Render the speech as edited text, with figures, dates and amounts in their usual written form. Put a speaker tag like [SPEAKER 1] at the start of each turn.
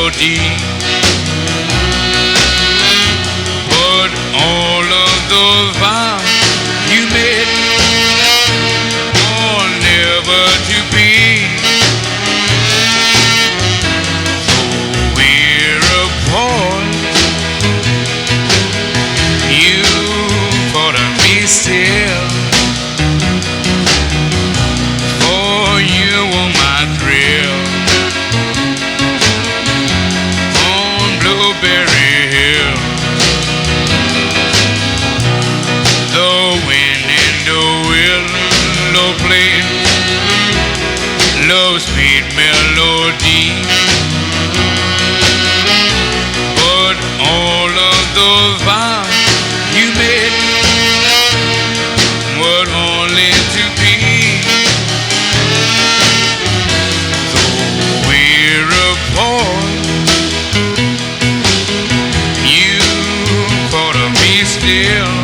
[SPEAKER 1] melody. But all of those vows you made are never to be. So we're apart. You thought of me still. For you were my thrill. On Blueberry Hill, the wind and the willow played love's sweet melody. But all of those vows you made were only to be. So we're apart. You thought of me still.